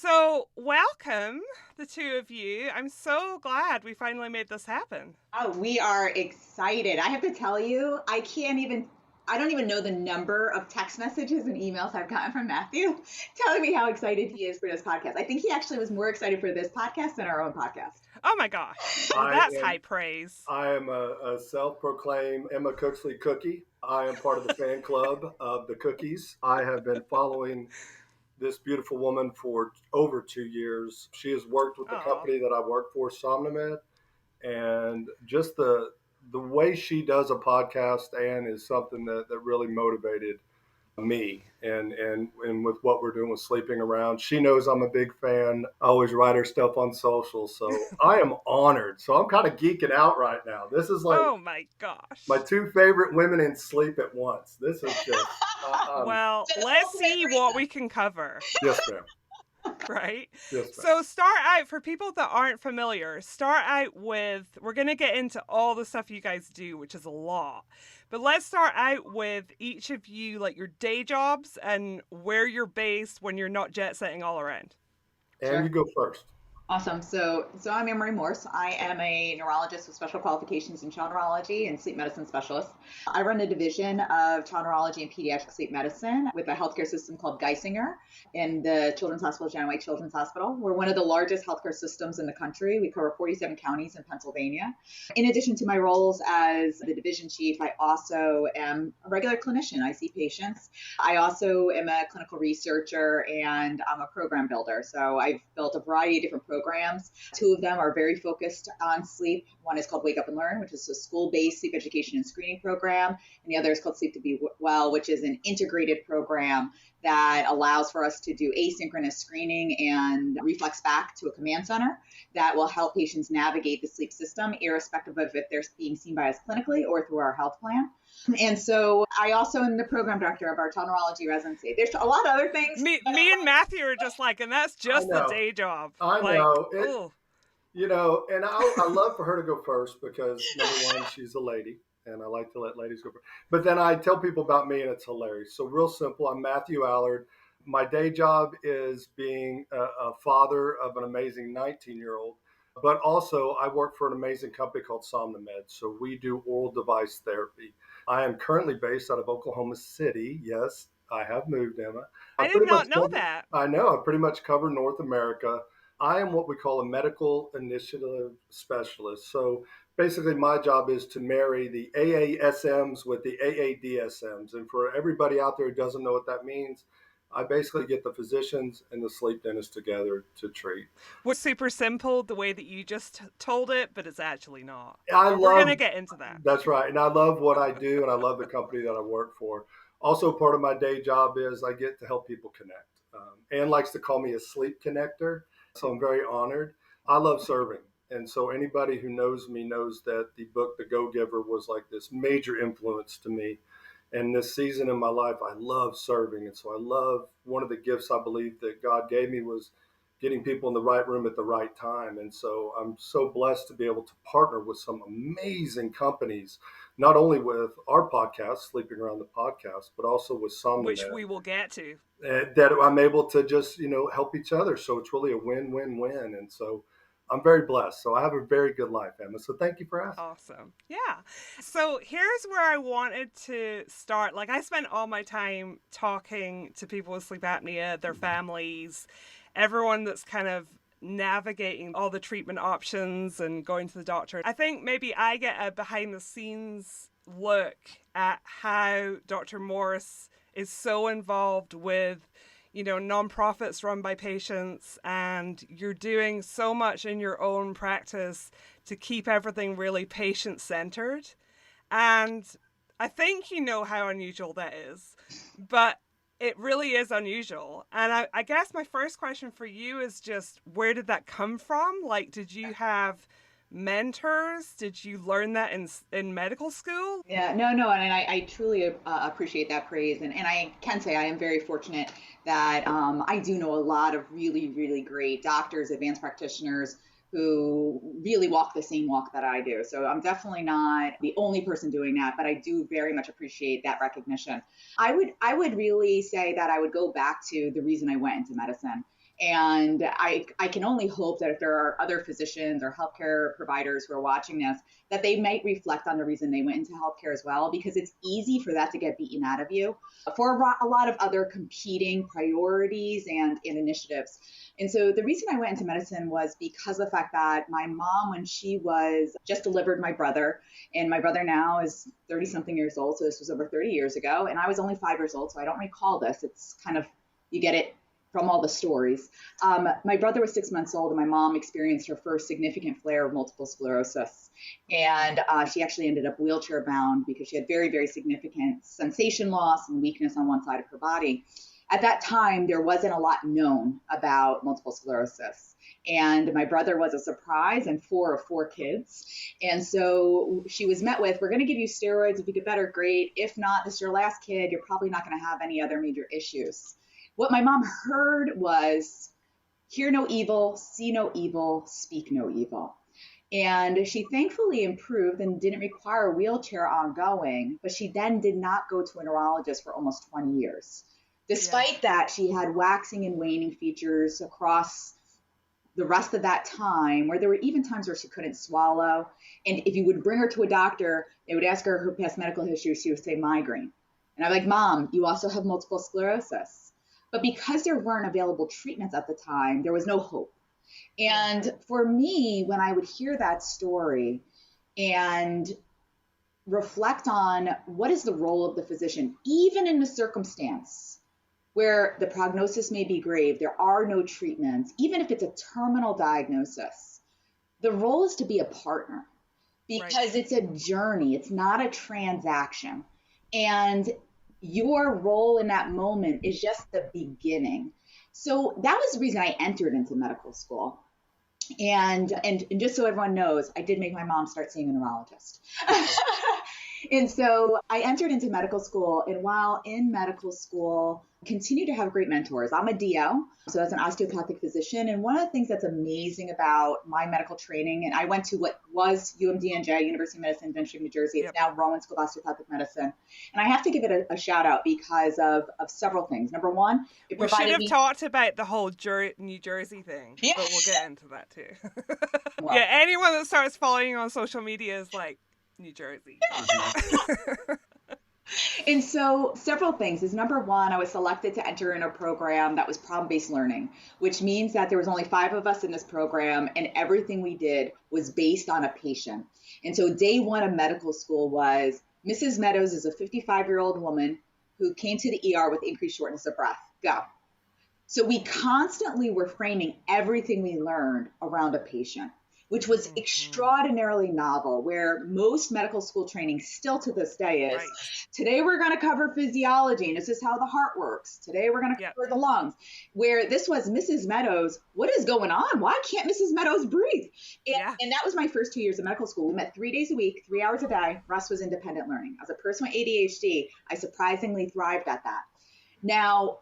So, welcome, the two of you. I'm so glad we finally made this happen. Oh, we are excited. I have to tell you, I don't even know the number of text messages and emails I've gotten from Matthew telling me how excited he is for this podcast. I think he actually was more excited for this podcast than our own podcast. Oh my gosh. Well, that's high praise. I am a self-proclaimed Emma Cooksey cookie. I am part of the fan club of the Cookies. I have been following this beautiful woman for over 2 years. She has worked with the company that I work for, Somnomed, and just the way she does a podcast, Anne, is something that really motivated me and with what we're doing with Sleeping Around. She knows I'm a big fan. I always write her stuff on social, so I am honored. So I'm kind of geeking out right now. This is like, oh my gosh, my two favorite women in sleep at once. This is just well, let's see what we can cover. Yes, ma'am. Right? Yes, ma'am. So start out, for people that aren't familiar, start out with, we're going to get into all the stuff you guys do, which is a lot. But let's start out with each of you, like your day jobs and where you're based when you're not jet setting all around. And sure. You go first. Awesome. So I'm Anne-Marie Morse. I am a neurologist with special qualifications in child neurology and sleep medicine specialist. I run a division of child neurology and pediatric sleep medicine with a healthcare system called Geisinger in the Children's Hospital, Janaway Children's Hospital. We're one of the largest healthcare systems in the country. We cover 47 counties in Pennsylvania. In addition to my roles as the division chief, I also am a regular clinician. I see patients. I also am a clinical researcher and I'm a program builder. So I've built a variety of different programs. Two of them are very focused on sleep. One is called Wake Up and Learn, which is a school-based sleep education and screening program. And the other is called Sleep to Be Well, which is an integrated program that allows for us to do asynchronous screening and reflex back to a command center that will help patients navigate the sleep system, irrespective of if they're being seen by us clinically or through our health plan. And so I also am the program director of our child neurology residency. There's a lot of other things. Me and Matthew are just like, and that's just the day job. I know. You know, and I love for her to go first because, number one, she's a lady. And I like to let ladies go first. But then I tell people about me, and it's hilarious. So real simple, I'm Matthew Allard. My day job is being a father of an amazing 19-year-old. But also, I work for an amazing company called Somnomed. So we do oral device therapy. I am currently based out of Oklahoma City. Yes, I have moved, Emma. I did not know that. I know. I pretty much cover North America. I am what we call a medical initiative specialist. So basically, my job is to marry the AASMs with the AADSMs. And for everybody out there who doesn't know what that means, I basically get the physicians and the sleep dentists together to treat. It's super simple the way that you just told it, but it's actually not. We're going to get into that. That's right. And I love what I do, and I love the company that I work for. Also, part of my day job is I get to help people connect. Anne likes to call me a sleep connector, so I'm very honored. I love serving. And so anybody who knows me knows that the book, The Go-Giver, was like this major influence to me. And this season in my life, I love serving. And so I love, one of the gifts I believe that God gave me was getting people in the right room at the right time. And so I'm so blessed to be able to partner with some amazing companies, not only with our podcast, Sleeping Around the Podcast, but also with some which we will get to. That I'm able to just, help each other. So it's really a win-win-win. And so I'm very blessed. So I have a very good life, Emma. So thank you for asking. Awesome. Yeah. So here's where I wanted to start. Like, I spent all my time talking to people with sleep apnea, their families, everyone that's kind of navigating all the treatment options and going to the doctor. I think maybe I get a behind the scenes look at how Dr. Morse is so involved with nonprofits run by patients, and you're doing so much in your own practice to keep everything really patient-centered. And I think you know how unusual that is, but it really is unusual. And I guess my first question for you is just, where did that come from? Like, did you have mentors? Did you learn that in medical school? Yeah, no. And I truly appreciate that praise. And I can say I am very fortunate that I do know a lot of really, really great doctors, advanced practitioners who really walk the same walk that I do. So I'm definitely not the only person doing that, but I do very much appreciate that recognition. I would really say that I would go back to the reason I went into medicine. And I can only hope that if there are other physicians or healthcare providers who are watching this, that they might reflect on the reason they went into healthcare as well, because it's easy for that to get beaten out of you for a lot of other competing priorities and initiatives. And so the reason I went into medicine was because of the fact that my mom, when she was just delivered my brother, and my brother now is 30 something years old. So this was over 30 years ago. And I was only 5 years old. So I don't recall this. It's kind of, you get it from all the stories. My brother was 6 months old and my mom experienced her first significant flare of multiple sclerosis. And she actually ended up wheelchair bound because she had very, very significant sensation loss and weakness on one side of her body. At that time, there wasn't a lot known about multiple sclerosis. And my brother was a surprise and 4 of 4 kids. And so she was met with, we're going to give you steroids. If you get better, great. If not, this is your last kid. You're probably not going to have any other major issues. What my mom heard was, hear no evil, see no evil, speak no evil. And she thankfully improved and didn't require a wheelchair ongoing, but she then did not go to a neurologist for almost 20 years. Despite that, she had waxing and waning features across the rest of that time, where there were even times where she couldn't swallow. And if you would bring her to a doctor, they would ask her past medical history, she would say migraine. And I'm like, Mom, you also have multiple sclerosis. But because there weren't available treatments at the time, there was no hope. And for me, when I would hear that story and reflect on what is the role of the physician, even in the circumstance where the prognosis may be grave, there are no treatments, even if it's a terminal diagnosis, the role is to be a partner because it's a journey. It's not a transaction. And your role in that moment is just the beginning. So that was the reason I entered into medical school. And just so everyone knows, I did make my mom start seeing a neurologist. And so I entered into medical school, and while in medical school, continue to have great mentors. I'm a DO, so that's an osteopathic physician. And one of the things that's amazing about my medical training, and I went to what was UMDNJ, University of Medicine, Venture, New Jersey. It's now Rowan School of Osteopathic Medicine. And I have to give it a shout out because of several things. Number one, we should have talked about the whole New Jersey thing, but we'll get into that too. Well, yeah, anyone that starts following on social media is like, New Jersey. And so several things is number one, I was selected to enter in a program that was problem-based learning, which means that there was only 5 of us in this program and everything we did was based on a patient. And so day one of medical school was Mrs. Meadows is a 55-year-old woman who came to the ER with increased shortness of breath. Go. So we constantly were framing everything we learned around a patient, which was extraordinarily novel, where most medical school training still to this day is, today we're going to cover physiology, and this is how the heart works. Today we're going to cover the lungs, where this was Mrs. Meadows, what is going on? Why can't Mrs. Meadows breathe? And that was my first 2 years of medical school. We met 3 days a week, 3 hours a day. Rest was independent learning. As a person with ADHD, I surprisingly thrived at that. Now,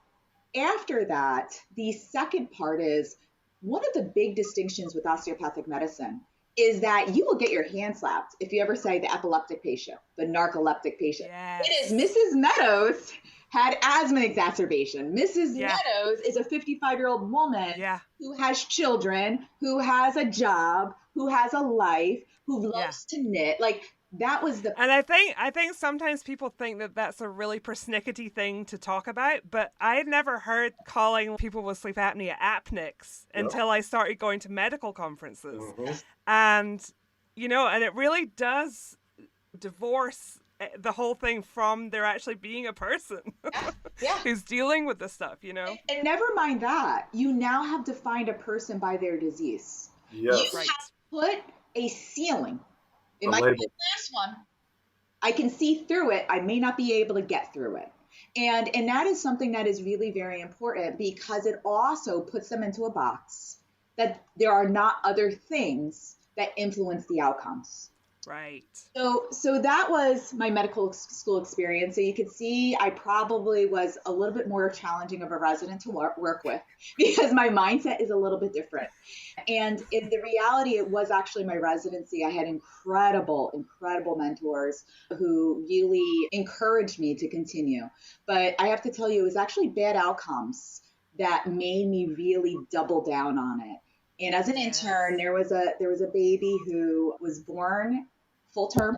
after that, the second part is, one of the big distinctions with osteopathic medicine is that you will get your hand slapped if you ever say the epileptic patient, the narcoleptic patient. Yes. It is Mrs. Meadows had asthma exacerbation. Mrs. Meadows is a 55-year-old woman who has children, who has a job, who has a life, who loves to knit. Like, that was the... And I think sometimes people think that that's a really persnickety thing to talk about, but I had never heard calling people with sleep apnea apnics until I started going to medical conferences. And, and it really does divorce the whole thing from there actually being a person who's dealing with this stuff, And never mind that. You now have defined a person by their disease. Yes. You have put a ceiling. It might be the last one. I can see through it. I may not be able to get through it. And that is something that is really very important because it also puts them into a box that there are not other things that influence the outcomes. Right. So that was my medical school experience. So you could see I probably was a little bit more challenging of a resident to work with because my mindset is a little bit different. And in the reality, it was actually my residency. I had incredible mentors who really encouraged me to continue. But I have to tell you, it was actually bad outcomes that made me really double down on it. And as an intern, Yes. there was a baby who was born full term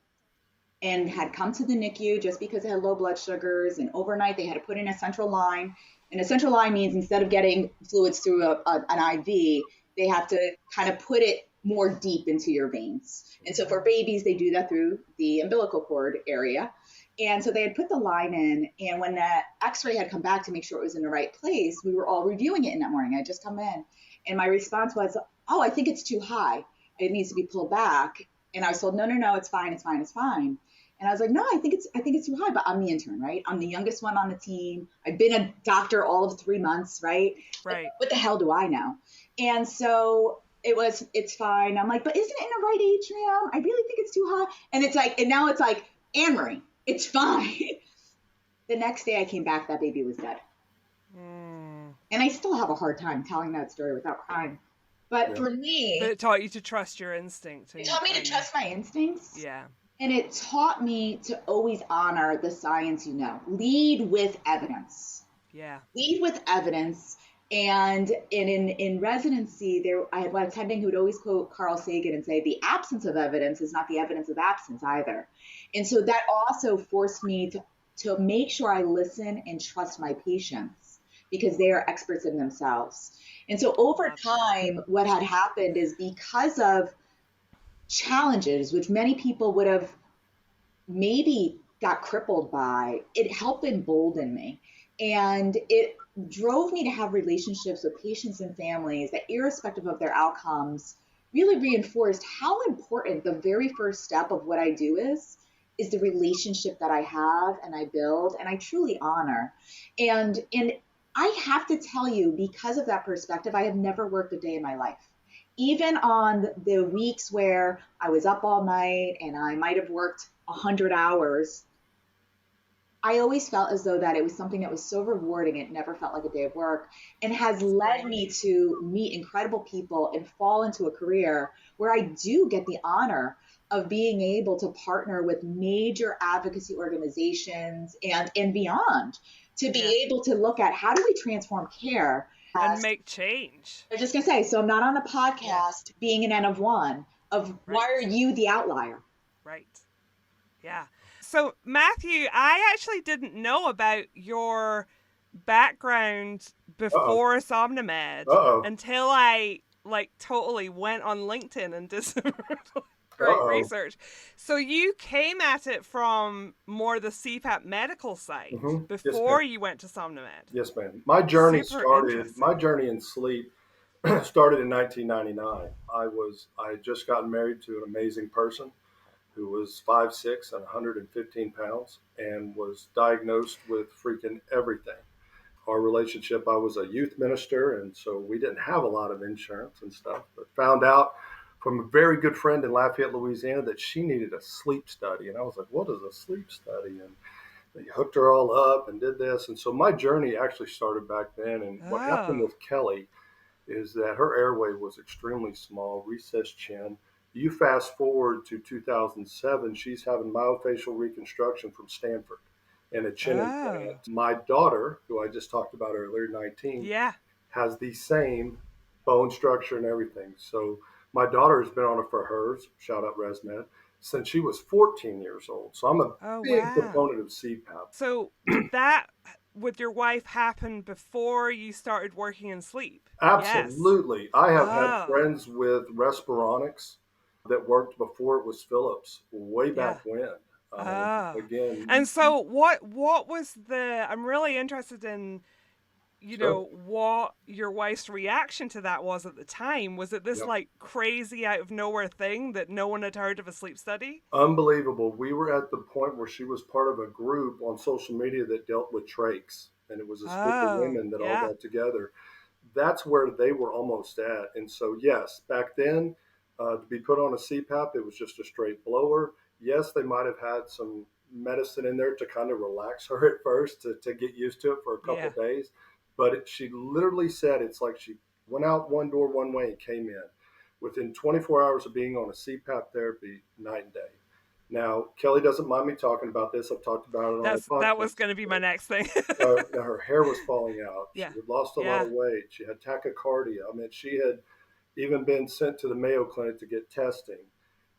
and had come to the NICU just because it had low blood sugars. And overnight, they had to put in a central line. And a central line means instead of getting fluids through an IV, they have to kind of put it more deep into your veins. And so for babies, they do that through the umbilical cord area. And so they had put the line in. And when that x-ray had come back to make sure it was in the right place, we were all reviewing it in that morning. I had just come in. And my response was, oh, I think it's too high. It needs to be pulled back. And I was told, no, it's fine, it's fine, it's fine. And I was like, no, I think it's too high, but I'm the intern, right? I'm the youngest one on the team. I've been a doctor all of 3 months, right? Right. What the hell do I know? And so it's fine. I'm like, but isn't it in the right atrium? I really think it's too high. And it's like, and now it's like, Anne-Marie, it's fine. The next day I came back, that baby was dead. And I still have a hard time telling that story without crying. But for me, But it taught you to trust your instinct. it taught me to trust my instincts. Yeah. And it taught me to always honor the science, lead with evidence. Yeah. Lead with evidence. And in residency, I had one attending who would always quote Carl Sagan and say, the absence of evidence is not the evidence of absence either. And so that also forced me to make sure I listen and trust my patients because they are experts in themselves. And so over time, what had happened is because of challenges, which many people would have maybe got crippled by, it helped embolden me. And it drove me to have relationships with patients and families that, irrespective of their outcomes, really reinforced how important the very first step of what I do is the relationship that I have and I build and I truly honor. And I have to tell you, because of that perspective, I have never worked a day in my life. Even on the weeks where I was up all night and I might have worked 100 hours, I always felt as though that it was something that was so rewarding. It never felt like a day of work and has led me to meet incredible people and fall into a career where I do get the honor of being able to partner with major advocacy organizations and beyond to be able to look at how do we transform care and make change. I was just going to say, so I'm not on a podcast being an N of one of why are you the outlier? Right. Yeah. So Matthew, I actually didn't know about your background before Somnomed until I totally went on LinkedIn and did some great research. So you came at it from more the CPAP medical side before you went to Somnomed. Yes, ma'am. My journey in sleep started in 1999. I had just gotten married to an amazing person who was 5'6" and 115 pounds and was diagnosed with freaking everything. Our relationship, I was a youth minister, and so we didn't have a lot of insurance and stuff, but found out from a very good friend in Lafayette, Louisiana, that she needed a sleep study. And I was like, what is a sleep study? And they hooked her all up and did this. And so my journey actually started back then. And what happened with Kelly is that her airway was extremely small, recessed chin. You fast forward to 2007, she's having myofascial reconstruction from Stanford and a chin implant. My daughter, who I just talked about earlier, 19, has the same bone structure and everything. So my daughter has been on it for hers, shout out ResMed, since she was 14 years old. So I'm a big proponent of CPAP. So did that with your wife happen before you started working in sleep? Absolutely. Yes. I have had friends with Respironics that worked before it was Philips, way back when. Again. And so what was I'm really interested in, what your wife's reaction to that was at the time. Was it this crazy out of nowhere thing that no one had heard of a sleep study? Unbelievable. We were at the point where she was part of a group on social media that dealt with trachs, and it was a group of women that all got together. That's where they were almost at. And so, yes, back then, to be put on a CPAP, it was just a straight blower. Yes, they might have had some medicine in there to kind of relax her at first to get used to it for a couple of days. But she literally said it's like she went out one door one way and came in. Within 24 hours of being on a CPAP therapy, night and day. Now, Kelly doesn't mind me talking about this. I've talked about it on our That was podcast. going to be my next thing. Now her hair was falling out. She Yeah. had lost a lot Yeah. of weight. She had tachycardia. I mean, she had even been sent to the Mayo Clinic to get testing.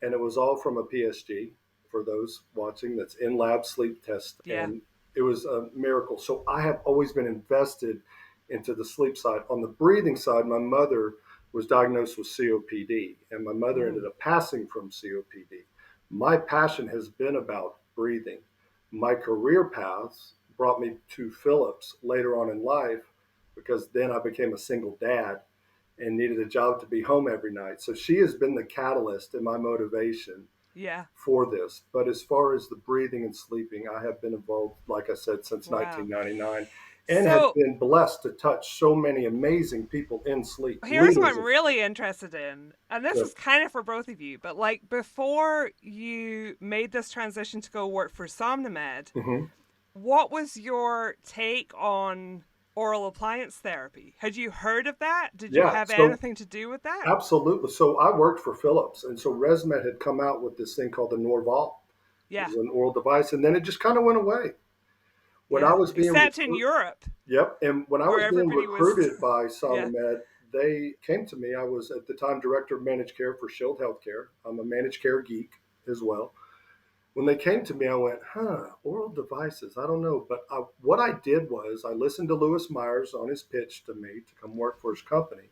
And it was all from a PSG, for those watching, that's in lab sleep test. Yeah. And it was a miracle. So I have always been invested into the sleep side. On the breathing side, my mother was diagnosed with COPD, and my mother ended up passing from COPD. My passion has been about breathing. My career paths brought me to Philips later on in life because then I became a single dad and needed a job to be home every night. So she has been the catalyst in my motivation Yeah. for this. But as far as the breathing and sleeping, I have been involved, like I said, since Wow. 1999 and have So been blessed to touch so many amazing people in sleep. here's what Leaders I'm of- really interested in, and this Yeah. is kind of for both of you, but like before you made this transition to go work for Somnomed, Mhm. what was your take on oral appliance therapy? Had you heard of that? Did you Yeah, have so anything to do with that? absolutely. So I worked for Philips, and so ResMed had come out with this thing called the Norval. It Yeah. was an oral device, and then it just kind of went away. When I Yeah. was being Except in recruited, Europe, yep, and when I where was being everybody was. recruited by Yeah. Somnomed, they came to me. I was at the time director of managed care for Shield Healthcare. I'm a managed care geek as well. When they came to me, I went, oral devices, I don't know. But what I did was I listened to Lewis Myers on his pitch to me to come work for his company.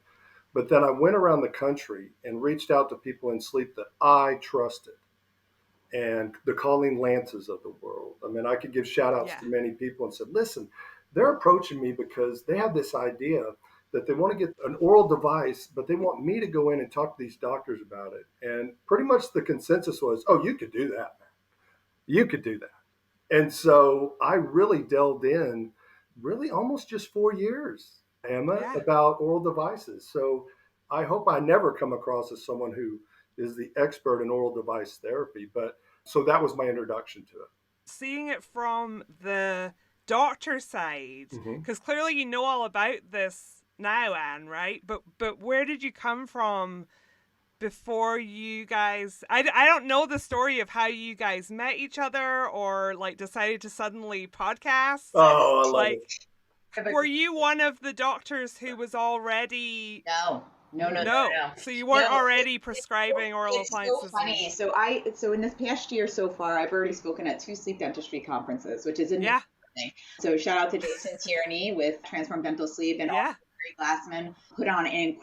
But then I went around the country and reached out to people in sleep that I trusted and the Colleen Lances of the world. I mean, I could give shout outs Yeah. to many people and said, listen, they're approaching me because they have this idea that they want to get an oral device, but they want me to go in and talk to these doctors about it. And pretty much the consensus was, oh, you could do that, man. You could do that. And so I really delved in, really almost just 4 years, Emma, Yeah. about oral devices. So I hope I never come across as someone who is the expert in oral device therapy. But so that was my introduction to it. Seeing it from the doctor side, Mm-hmm. because clearly you know all about this now, Anne, right? But where did you come from before you guys? I don't know the story of how you guys met each other or like decided to suddenly podcast. Oh, I love Like, it. were you one of the doctors who was already? No. So you weren't No, already prescribing oral it's appliances. so funny. So in this past year so far, I've already spoken at 2 sleep dentistry conferences, which is a new Yeah. thing. So shout out to Jason Tierney with Transform Dental Sleep and Yeah. also Gary Glassman put on an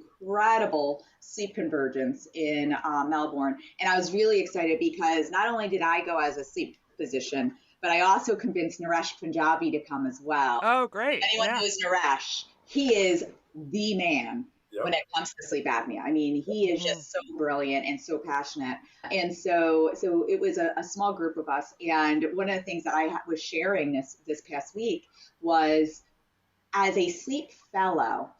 incredible sleep convergence in Melbourne. And I was really excited because not only did I go as a sleep physician, but I also convinced Naresh Punjabi to come as well. Oh, great. Anyone Yeah. knows Naresh, he is the man Yep. when it comes to sleep apnea. I mean, he is just so brilliant and so passionate. And so it was a small group of us. And one of the things that I was sharing this past week was, as a sleep fellow,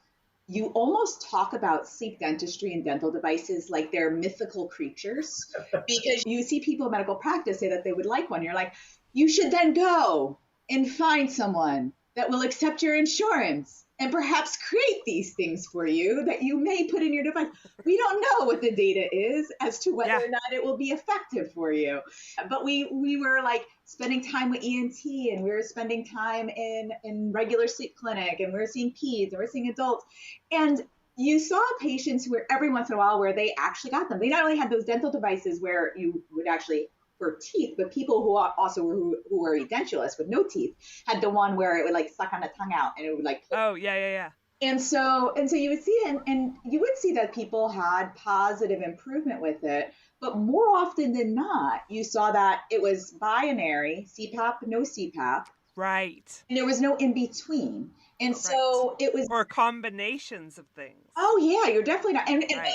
you almost talk about sleep dentistry and dental devices like they're mythical creatures because you see people in medical practice say that they would like one. You're like, you should then go and find someone that will accept your insurance and perhaps create these things for you that you may put in your device. We don't know what the data is as to whether or not it will be effective for you. But we were like spending time with ENT, and we were spending time in regular sleep clinic, and we were seeing peds, and we were seeing adults. And you saw patients where every once in a while where they actually got them. They not only had those dental devices where you would actually for teeth, but people who also who were edentulous with no teeth had the one where it would like suck on the tongue out and it would like. Oh, yeah. And so you would see it, and you would see that people had positive improvement with it, but more often than not, you saw that it was binary, CPAP, no CPAP. Right. And there was no in between. And so it was. Or combinations of things. Oh, yeah, you're definitely not. And yet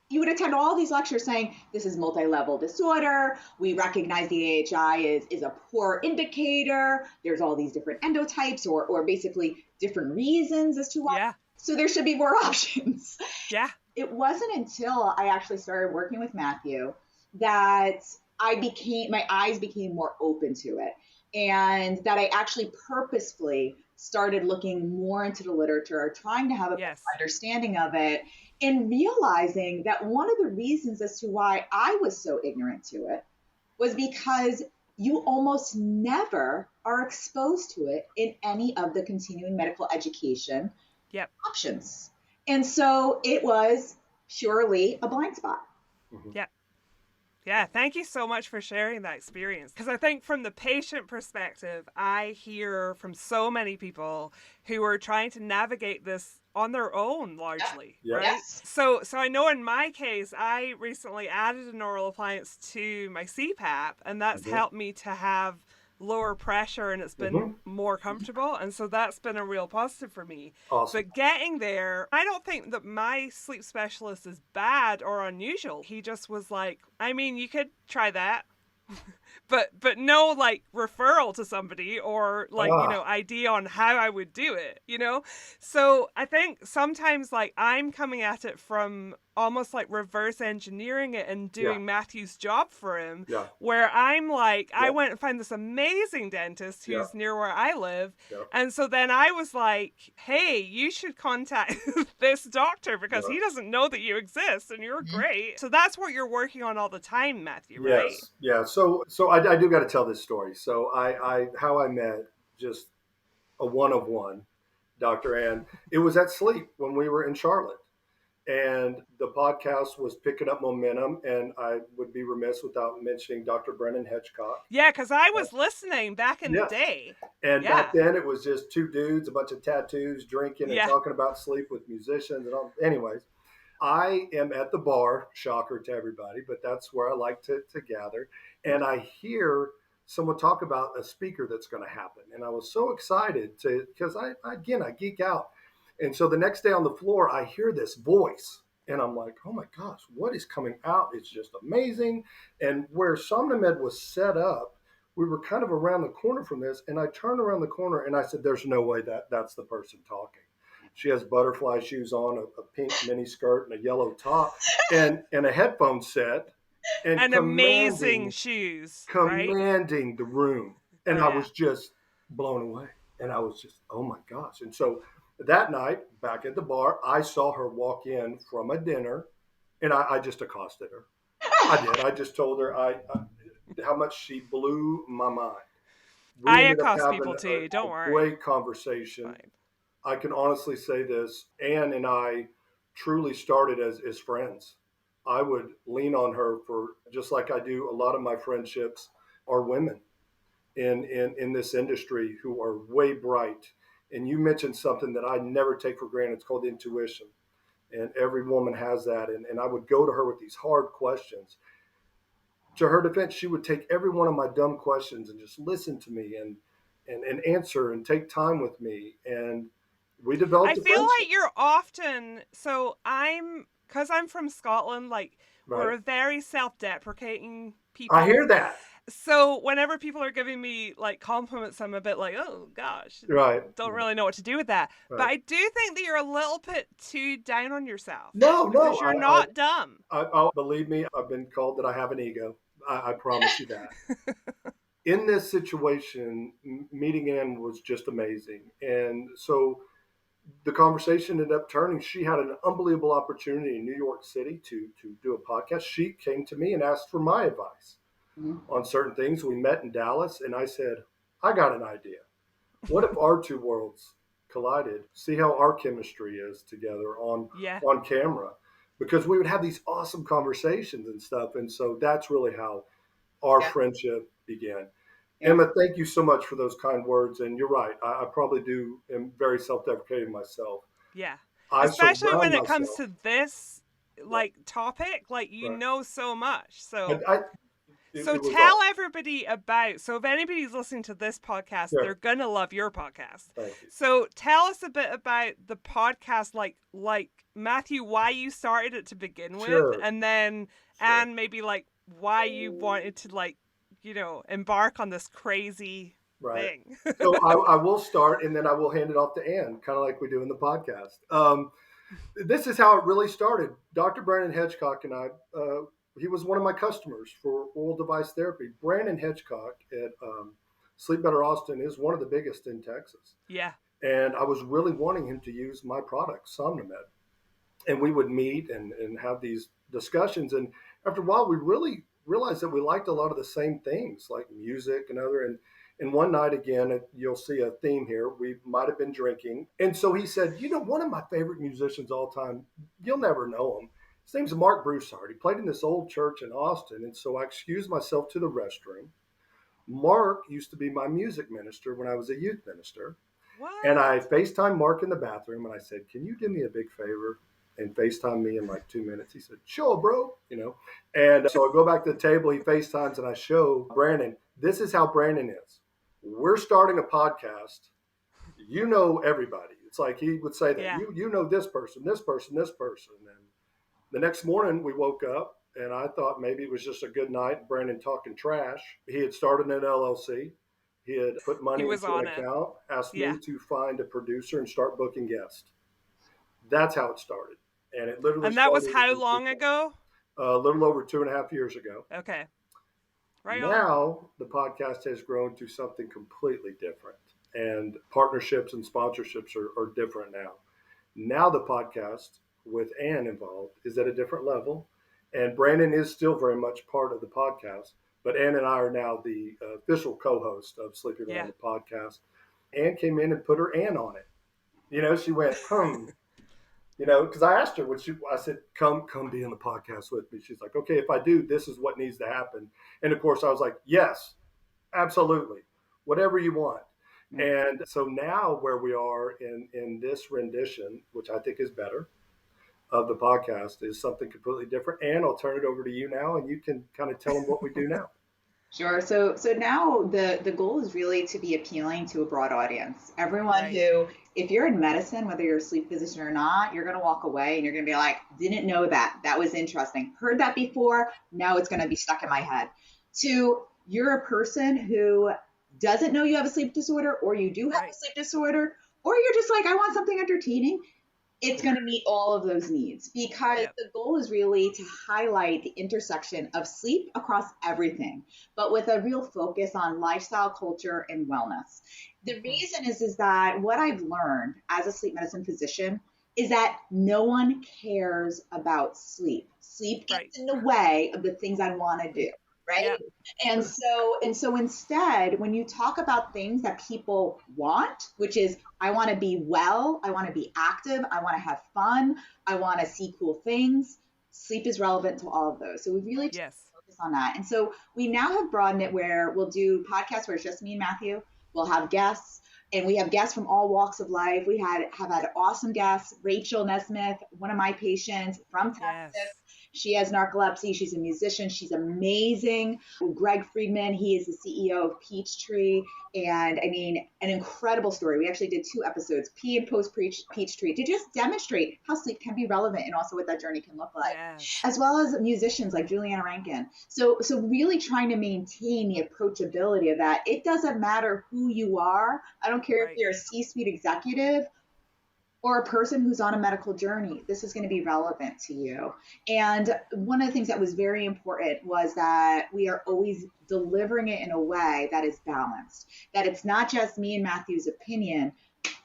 you would attend all these lectures saying, this is multi-level disorder. We recognize the AHI is a poor indicator. There's all these different endotypes or basically different reasons as to why. Yeah. So there should be more options. Yeah. It wasn't until I actually started working with Matthew that my eyes became more open to it. And that I actually purposefully started looking more into the literature, trying to have a better Yes. understanding of it, and realizing that one of the reasons as to why I was so ignorant to it was because you almost never are exposed to it in any of the continuing medical education Yep. options. And so it was purely a blind spot. Yep. Yeah, thank you so much for sharing that experience. Because I think from the patient perspective, I hear from so many people who are trying to navigate this on their own largely, Yeah. right? Yes. So I know in my case, I recently added a neural appliance to my CPAP, and that's helped me to have lower pressure, and it's been more comfortable, and so that's been a real positive for me. Awesome. But getting there, I don't think that my sleep specialist is bad or unusual. He just was like, I mean, you could try that. but no like referral to somebody or like idea on how I would do it, so I think sometimes like I'm coming at it from almost like reverse engineering it and doing Matthew's job for him, where I'm like, I went and found this amazing dentist who's near where I live, and so then I was like, hey, you should contact this doctor because he doesn't know that you exist and you're great. So that's what you're working on all the time, Matthew, right? Yes, yeah. So I do got to tell this story. So I how I met, just a one of one, Dr. Ann. It was at Sleep when we were in Charlotte, and the podcast was picking up momentum. And I would be remiss without mentioning Dr. Brennan Hedgecock. Yeah, because I was listening back in the day. And back then it was just two dudes, a bunch of tattoos, drinking and talking about sleep with musicians and all. Anyways, I am at the bar, shocker to everybody, but that's where I like to gather. And I hear someone talk about a speaker that's going to happen. And I was so excited because I geek out. And so the next day on the floor, I hear this voice and I'm like, oh my gosh, what is coming out? It's just amazing. And where Somnomed was set up, we were kind of around the corner from this. And I turned around the corner and I said, there's no way that's the person talking. She has butterfly shoes on, a pink mini skirt, and a yellow top, and a headphone set, and amazing shoes, commanding the room. And I was just blown away. And I was just, oh my gosh. And so that night, back at the bar, I saw her walk in from a dinner, and I just accosted her. I did. I just told her how much she blew my mind. I accost people too. Don't worry. Great conversation. Fine. I can honestly say this, Ann and I truly started as friends. I would lean on her for, just like I do, a lot of my friendships are women in this industry who are way bright. And you mentioned something that I never take for granted. It's called intuition. And every woman has that. And I would go to her with these hard questions. To her defense, she would take every one of my dumb questions and just listen to me and answer and take time with me. And we developed I feel like you're often, because I'm from Scotland, like we're a very self-deprecating people. I hear that. So whenever people are giving me like compliments, I'm a bit like, oh gosh, don't really know what to do with that. Right. But I do think that you're a little bit too down on yourself. No, because you're not dumb. Believe me, I've been called that I have an ego. I promise you that. In this situation, meeting Ann was just amazing. And so the conversation ended up turning. She had an unbelievable opportunity in New York City to do a podcast. She came to me and asked for my advice on certain things. We met in Dallas, and I said, I got an idea. What if our two worlds collided? See how our chemistry is together on camera, because we would have these awesome conversations and stuff. And so that's really how our friendship began. Yeah. Emma, thank you so much for those kind words. And you're right. I probably am very self-deprecating myself. Yeah. Especially when it comes to this topic, know so much. So tell everybody about, so if anybody's listening to this podcast, they're going to love your podcast. Thank you. So tell us a bit about the podcast, like Matthew, why you started it to begin with, and then, and maybe why you wanted to embark on this crazy thing. So I will start, and then I will hand it off to Ann, kind of like we do in the podcast. This is how it really started. Dr. Brandon Hedgecock and I, he was one of my customers for oral device therapy. Brandon Hedgecock at Sleep Better Austin is one of the biggest in Texas. Yeah. And I was really wanting him to use my product, Somnomed. And we would meet and have these discussions. And after a while, we really realized that we liked a lot of the same things, like music and other. And one night, again, you'll see a theme here. We might have been drinking. And so he said, one of my favorite musicians all time, you'll never know him. His name's Mark Broussard. He played in this old church in Austin. And so I excused myself to the restroom. Mark used to be my music minister when I was a youth minister. What? And I FaceTimed Mark in the bathroom and I said, can you do me a big favor and FaceTime me in like 2 minutes? He said, sure, bro. And so I go back to the table, he FaceTimes, and I show Brandon, this is how Brandon is. We're starting a podcast. You know everybody. It's like he would say that, Yeah. you know this person, this person, this person. And the next morning we woke up and I thought maybe it was just a good night, Brandon talking trash. He had started an LLC. He had put money into an account, asked me to find a producer and start booking guests. That's how it started. And it literally And that was how long ago? A little over 2.5 years ago. Okay. Right now, on. the podcast has grown to something completely different. And partnerships and sponsorships are different now. Now the podcast, with Ann involved, is at a different level. And Brandon is still very much part of the podcast. But Ann and I are now the official co-host of Sleeping Around the podcast. Ann came in and put her Ann on it. She went, because I asked her, I said, come be on the podcast with me. She's like, okay, if I do, this is what needs to happen. And of course I was like, yes, absolutely. Whatever you want. And so now where we are in this rendition, which I think is better, of the podcast, is something completely different. And I'll turn it over to you now, and you can kind of tell them what we do now. Sure. So now the goal is really to be appealing to a broad audience. Everyone who, if you're in medicine, whether you're a sleep physician or not, you're going to walk away and you're going to be like, didn't know that. That was interesting. Heard that before. Now it's going to be stuck in my head. To you're a person who doesn't know you have a sleep disorder, or you do have a sleep disorder, or you're just like, I want something entertaining. It's going to meet all of those needs, because the goal is really to highlight the intersection of sleep across everything, but with a real focus on lifestyle, culture, and wellness. The reason is that what I've learned as a sleep medicine physician is that no one cares about sleep. Sleep gets in the way of the things I want to do. Right. Yep. And so instead, when you talk about things that people want, which is, I want to be well, I want to be active, I want to have fun, I want to see cool things, sleep is relevant to all of those. So we really focus on that. And so we now have broadened it where we'll do podcasts where it's just me and Matthew. We'll have guests, and we have guests from all walks of life. We have had awesome guests. Rachel Nesmith, one of my patients from Texas. She has narcolepsy. She's a musician. She's amazing. Greg Friedman, he is the CEO of Peachtree. And I mean, an incredible story. We actually did 2 episodes, pre and post Peachtree, to just demonstrate how sleep can be relevant and also what that journey can look like, as well as musicians like Juliana Rankin. So really trying to maintain the approachability of that. It doesn't matter who you are. I don't care if you're a C-suite executive or a person who's on a medical journey. This is going to be relevant to you. And one of the things that was very important was that we are always delivering it in a way that is balanced, that it's not just me and Matthew's opinion,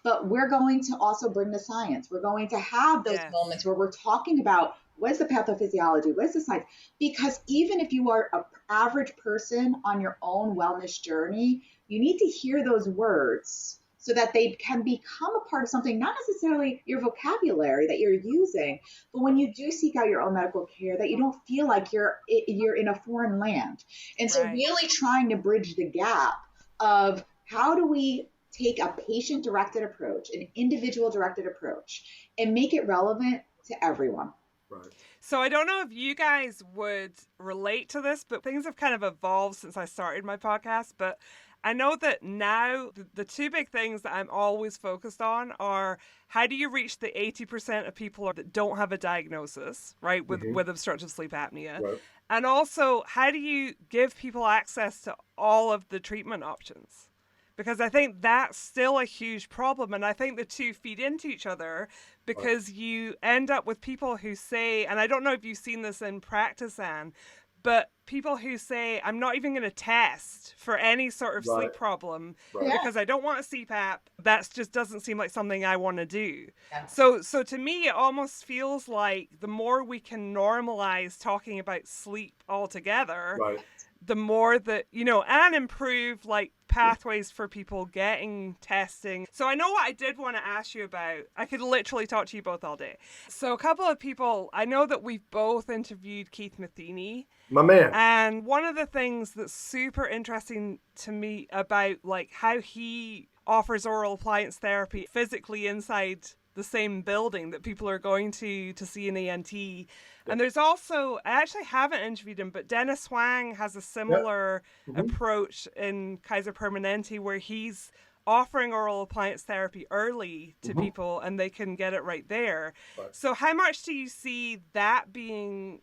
but we're going to also bring the science. We're going to have those moments where we're talking about what is the pathophysiology, what is the science? Because even if you are an average person on your own wellness journey, you need to hear those words so that they can become a part of something, not necessarily your vocabulary that you're using, but when you do seek out your own medical care, that you don't feel like you're in a foreign land. And so really trying to bridge the gap of how do we take a patient-directed approach, an individual-directed approach, and make it relevant to everyone. Right. So I don't know if you guys would relate to this, but things have kind of evolved since I started my podcast. But I know that now the 2 big things that I'm always focused on are, how do you reach the 80% of people that don't have a diagnosis, right, with obstructive sleep apnea? Right. And also, how do you give people access to all of the treatment options? Because I think that's still a huge problem. And I think the 2 feed into each other, because you end up with people who say, and I don't know if you've seen this in practice, Anne, but people who say, I'm not even going to test for any sort of Right. sleep problem Right. because I don't want a CPAP, that just doesn't seem like something I want to do. Yeah. So to me, it almost feels like the more we can normalize talking about sleep altogether, Right. the more that, and improve like pathways for people getting testing. So I know what I did want to ask you about. I could literally talk to you both all day. So a couple of people, I know that we've both interviewed Keith Matheny. My man. And one of the things that's super interesting to me about like how he offers oral appliance therapy physically inside the same building that people are going to see an ENT. And there's also, I actually haven't interviewed him, but Dennis Huang has a similar approach in Kaiser Permanente where he's offering oral appliance therapy early to people and they can get it right there. Right. So how much do you see that being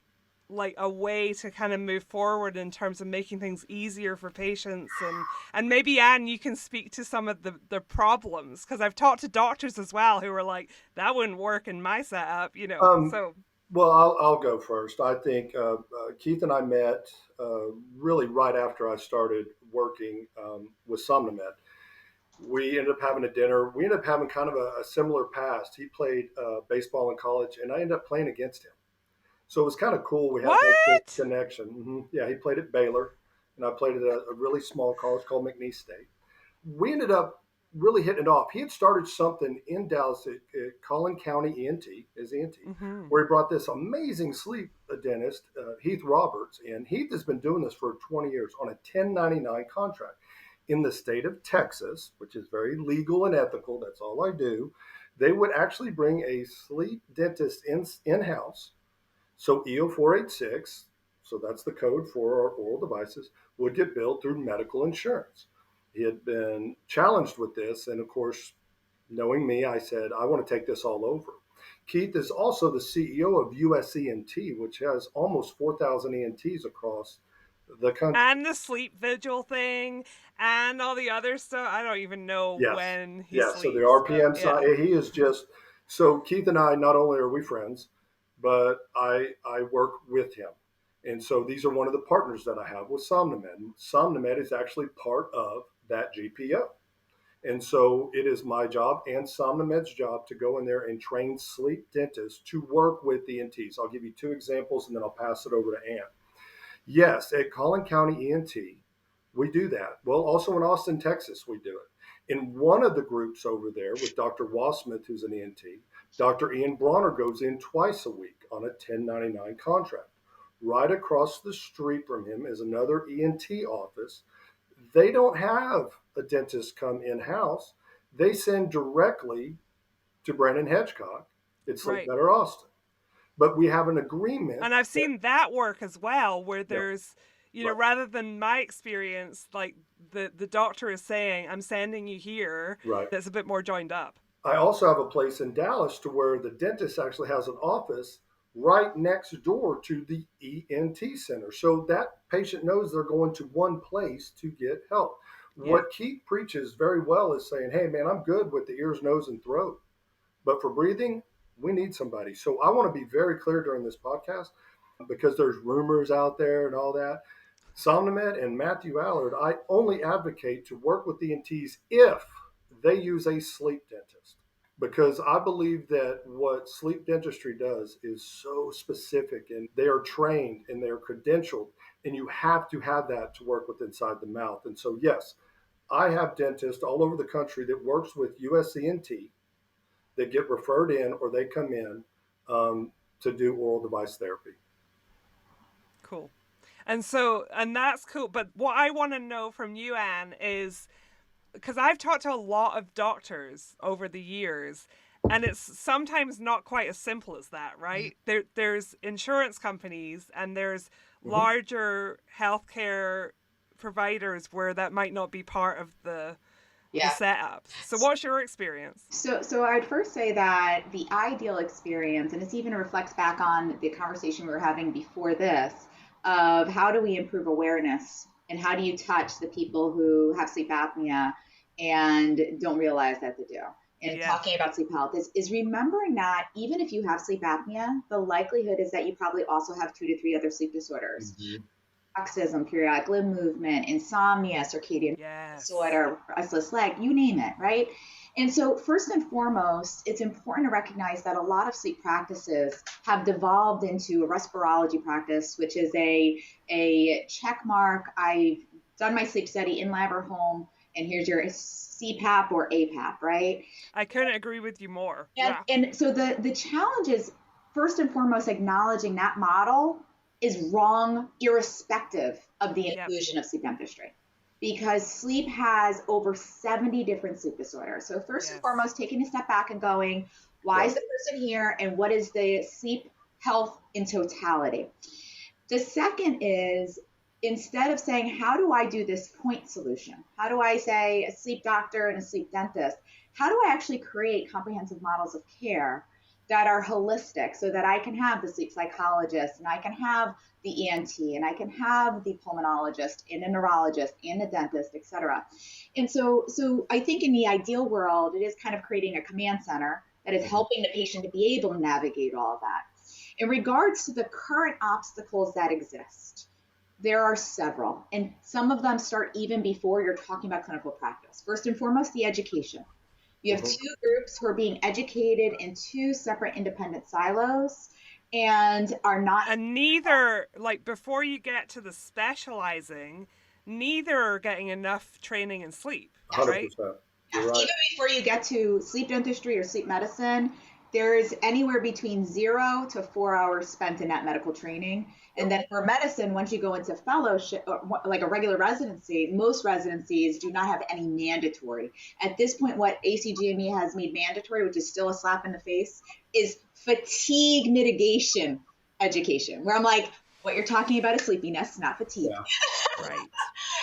like a way to kind of move forward in terms of making things easier for patients? And maybe, Anne, you can speak to some of the problems, because I've talked to doctors as well who are like, that wouldn't work in my setup, so. Well, I'll go first. I think Keith and I met really right after I started working with Somnomed. We ended up having a dinner. We ended up having kind of a similar past. He played baseball in college, and I ended up playing against him. So it was kind of cool. We had like this connection. Yeah, he played at Baylor, and I played at a really small college called McNeese State. We ended up really hitting it off. He had started something in Dallas at Collin County ENT, his ENT, where he brought this amazing sleep dentist, Heath Roberts, and Heath has been doing this for 20 years on a 1099 contract. In the state of Texas, which is very legal and ethical, that's all I do, they would actually bring a sleep dentist in-house. So EO 486, so that's the code for our oral devices, would get billed through medical insurance. He had been challenged with this, and of course, knowing me, I said, I want to take this all over. Keith is also the CEO of US ENT, which has almost 4,000 ENTs across the country. And the sleep vigil thing and all the other stuff. I don't even know when he sleeps. So the RPM side, he is just, so Keith and I, not only are we friends, but I work with him. And so these are one of the partners that I have with Somnomed. Somnomed is actually part of that GPO. And so it is my job and Somnomed's job to go in there and train sleep dentists to work with the ENTs. I'll give you two examples and then I'll pass it over to Ann. Yes, at Collin County ENT, we do that. Well, also in Austin, Texas, we do it. In one of the groups over there with Dr. Wasmith, who's an ENT, Dr. Ian Bronner goes in twice a week on a 1099 contract. Right across the street from him is another ENT office. They don't have a dentist come in-house. They send directly to Brandon Hedgecock at Sleep Better Austin. But we have an agreement. And I've seen that work as well, where there's, rather than my experience, like the doctor is saying, I'm sending you here, that's a bit more joined up. I also have a place in Dallas to where the dentist actually has an office right next door to the ENT center. So that patient knows they're going to one place to get help. Yeah. What Keith preaches very well is saying, hey, man, I'm good with the ears, nose, and throat. But for breathing, we need somebody. So I want to be very clear during this podcast because there's rumors out there and all that. Somnomed and Matthew Allard, I only advocate to work with ENTs if they use a sleep dentist, because I believe that what sleep dentistry does is so specific and they are trained and they're credentialed, and you have to have that to work with inside the mouth. And so, yes, I have dentists all over the country that works with USENT that get referred in or they come in to do oral device therapy. Cool. And that's cool. But what I want to know from you, Anne, is, because I've talked to a lot of doctors over the years, and it's sometimes not quite as simple as that, right? There's insurance companies and there's larger healthcare providers where that might not be part of the setup. So what's your experience? So I'd first say that the ideal experience, and this even reflects back on the conversation we were having before this, of how do we improve awareness and how do you touch the people who have sleep apnea and don't realize that they do. And talking about sleep health is remembering that even if you have sleep apnea, the likelihood is that you probably also have 2 to 3 other sleep disorders. paroxysm, periodic limb movement, insomnia, circadian Yes. disorder, restless leg, you name it, right? And so, first and foremost, it's important to recognize that a lot of sleep practices have devolved into a respirology practice, which is a check mark. I've done my sleep study in lab or home, and here's your CPAP or APAP, right? I couldn't agree with you more. And, Yeah. and so the challenge is first and foremost acknowledging that model is wrong, irrespective of the Yep. inclusion of sleep dentistry. Because sleep has over 70 different sleep disorders. So, first and Yes. foremost, taking a step back and going, why is the person here and what is the sleep health in totality? The second is instead of saying, how do I do this point solution? How do I say a sleep doctor and a sleep dentist? How do I actually create comprehensive models of care that are holistic so that I can have the sleep psychologist and I can have the ENT and I can have the pulmonologist and a neurologist and a dentist, et cetera. And so I think in the ideal world, it is kind of creating a command center that is helping the patient to be able to navigate all of that. In regards to the current obstacles that exist, there are several, and some of them start even before you're talking about clinical practice. First and foremost, the education. You have two groups who are being educated in two separate independent silos and are not. And neither, like, before you get to the specializing, neither are getting enough training in sleep, right? 100%. You're right. Even before you get to sleep dentistry or sleep medicine, there's anywhere between 0 to 4 hours spent in that medical training. And then for medicine, once you go into fellowship, like a regular residency, most residencies do not have any mandatory. At this point, what ACGME has made mandatory, which is still a slap in the face, is fatigue mitigation education, where I'm like, what you're talking about is sleepiness, not fatigue. Yeah. Right.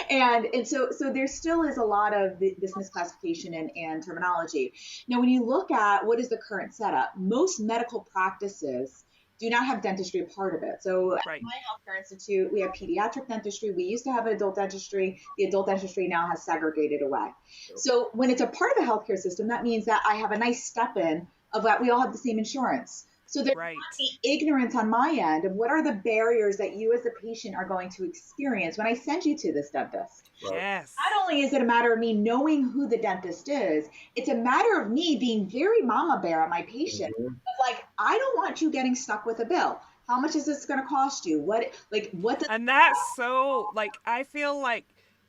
And so there still is a lot of this misclassification and terminology. Now, when you look at what is the current setup, most medical practices do not have dentistry a part of it. So at Right. my healthcare institute, we have pediatric dentistry. We used to have an adult dentistry. The adult dentistry now has segregated away. So when it's a part of the healthcare system, that means that I have a nice step in of that we all have the same insurance. So there's Right. not the ignorance on my end of what are the barriers that you as a patient are going to experience when I send you to this dentist. Right. Yes. Not only is it a matter of me knowing who the dentist is, it's a matter of me being very mama bear on my patient. Mhm. Of like, I don't want you getting stuck with a bill. How much is this going to cost you? What does And that's so, like, I feel like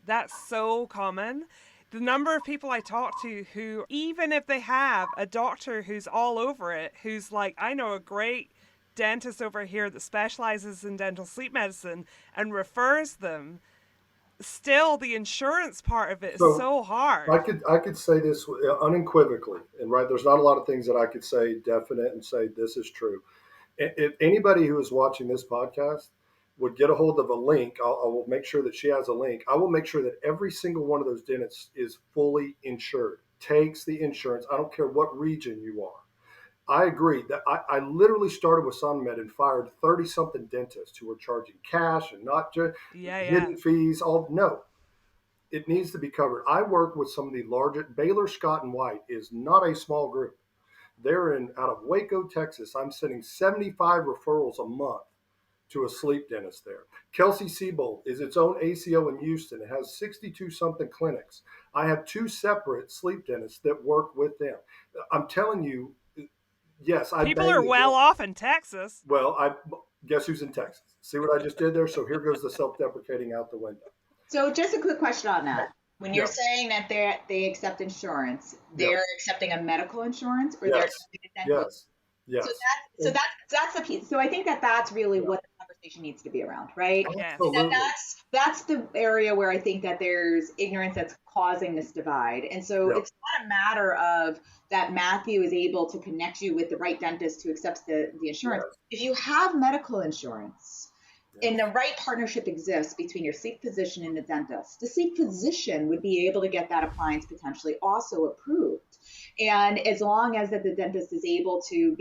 that's so common. The number of people I talk to who, even if they have a doctor who's all over it, who's like, I know a great dentist over here that specializes in dental sleep medicine and refers them, still the insurance part of it is so hard. I could say this unequivocally, and right, there's not a lot of things that I could say definite and say this is true. If anybody who is watching this podcast would get a hold of a link, I will make sure that she has a link. I will make sure that every single one of those dentists is fully insured, takes the insurance. I don't care what region you are. I agree that I literally started with Somnomed and fired 30 something dentists who were charging cash and not just Yeah. hidden fees. All no, it needs to be covered. I work with some of the largest. Baylor Scott and White is not a small group. They're in out of Waco, Texas. I'm sending 75 referrals a month to a sleep dentist there. Kelsey Siebold is its own ACO in Houston. It has 62 something clinics. I have two separate sleep dentists that work with them. I'm telling you, yes, I People bang are the well drum. off in Texas. Well, I guess who's in Texas? See what I just did there? So here goes the self-deprecating out the window. So just a quick question on that. When you're Yeah. saying that they accept insurance, they're accepting a medical insurance or they're Yes. accepting a dental. Yes. So that's the piece. So I think that's really what the conversation needs to be around, right? Yes. Absolutely. That's the area where I think that there's ignorance that's causing this divide. And so it's not a matter of that Matthew is able to connect you with the right dentist who accepts the insurance. If you have medical insurance and the right partnership exists between your sleep physician and the dentist, the sleep physician would be able to get that appliance potentially also approved. And as long as that the dentist is able to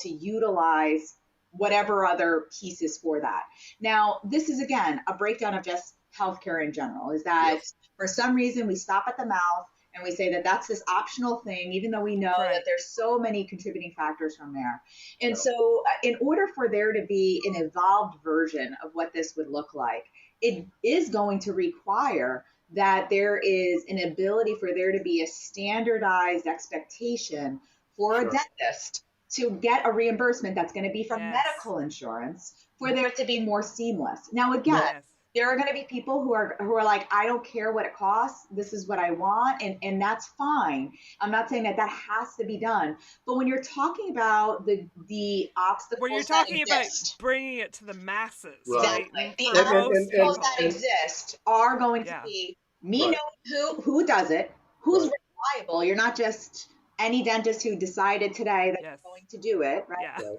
utilize whatever other pieces for that. Now, this is again a breakdown of just healthcare in general, is that for some reason we stop at the mouth And we say that that's this optional thing, even though we know that there's so many contributing factors from there. And so in order for there to be an evolved version of what this would look like, it is going to require that there is an ability for there to be a standardized expectation for a dentist to get a reimbursement that's going to be from medical insurance for there to be more seamless. Now, again, there are going to be people who are like, I don't care what it costs. This is what I want. And that's fine. I'm not saying that has to be done. But when you're talking about the obstacles when you're talking about bringing it to the masses, exactly. The obstacles that exist are going to be me knowing who does it, who's reliable. You're not just any dentist who decided today that you're going to do it, right? Yeah.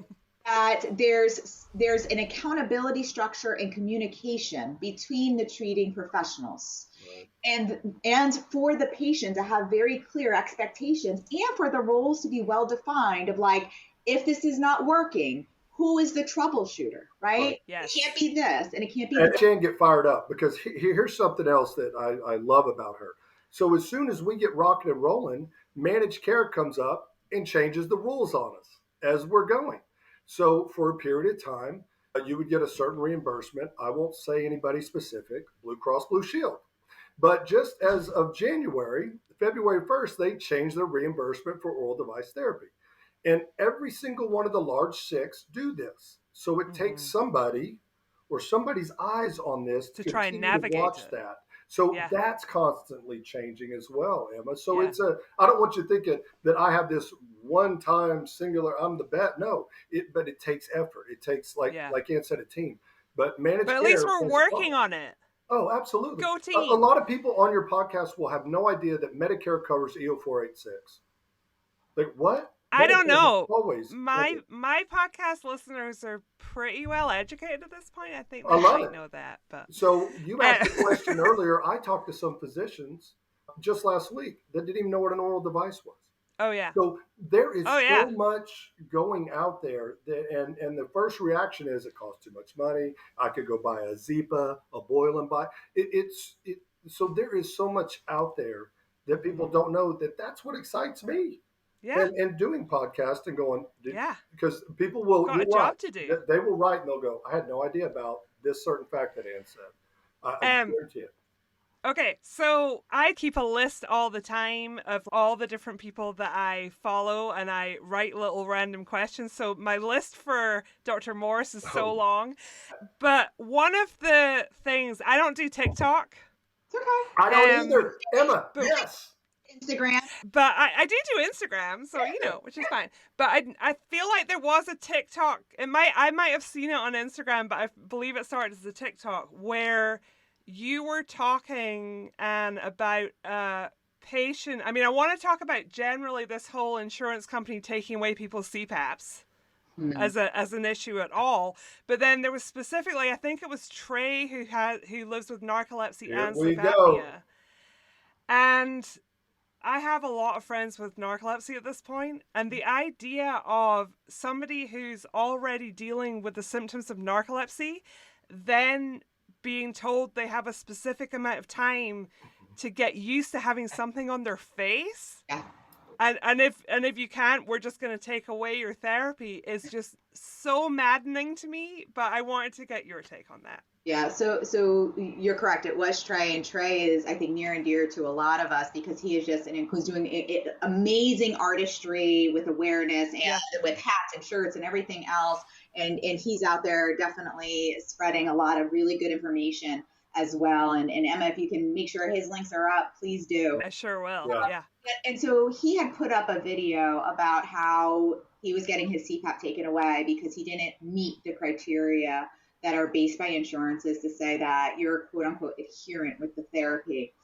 That there's an accountability structure and communication between the treating professionals, and for the patient to have very clear expectations, and for the roles to be well defined of like, if this is not working, who is the troubleshooter, right? It can't be this, and it can't be that. Jan get fired up because here's something else that I love about her. So as soon as we get rocking and rolling, managed care comes up and changes the rules on us as we're going. So for a period of time, you would get a certain reimbursement. I won't say anybody specific, Blue Cross Blue Shield. But just as of February 1st, they changed their reimbursement for oral device therapy. And every single one of the large six do this. So it takes somebody or somebody's eyes on this to try and navigate to watch that. So that's constantly changing as well, Emma. So I don't want you thinking that I have this one-time singular, I'm the bet. No, but it takes effort. It takes, like Ann said, a team. But managed care. But at least we're working on it. Oh, absolutely. Go team. A lot of people on your podcast will have no idea that Medicare covers EO486. Like, what? I don't know. My podcast listeners are pretty well educated at this point. I think they might know that. But so you asked a question earlier. I talked to some physicians just last week that didn't even know what an oral device was. Oh yeah. So there is so much going out there, and the first reaction is it costs too much money. I could go buy a Zipa, a boil and buy. So there is so much out there that people don't know that's what excites me. Yeah. And doing podcasts and going, because people will, got a job to do. They will write and they'll go, I had no idea about this certain fact that Ann said. I guarantee it. Okay, so I keep a list all the time of all the different people that I follow, and I write little random questions. So my list for Dr. Morse is so long. But one of the things, I don't do TikTok. It's okay. I don't either. Emma, yes. Instagram. But I do Instagram, so which is fine. But I feel like there was a TikTok. I might have seen it on Instagram, but I believe it started as a TikTok where you were talking about patient. I mean, I want to talk about generally this whole insurance company taking away people's CPAPs as an issue at all. But then there was specifically, I think it was Trey who lives with narcolepsy and sleep apnea. And I have a lot of friends with narcolepsy at this point, and the idea of somebody who's already dealing with the symptoms of narcolepsy then being told they have a specific amount of time to get used to having something on their face. Yeah. And if you can't, we're just going to take away your therapy is just so maddening to me, but I wanted to get your take on that. Yeah, so you're correct. It was Trey, and Trey is, I think, near and dear to a lot of us because he is just who's doing amazing artistry with awareness and with hats and shirts and everything else. And he's out there definitely spreading a lot of really good information as well. And Emma, if you can make sure his links are up, please do. I sure will. Yeah. And so he had put up a video about how he was getting his CPAP taken away because he didn't meet the criteria that are based by insurances to say that you're quote unquote adherent with the therapy.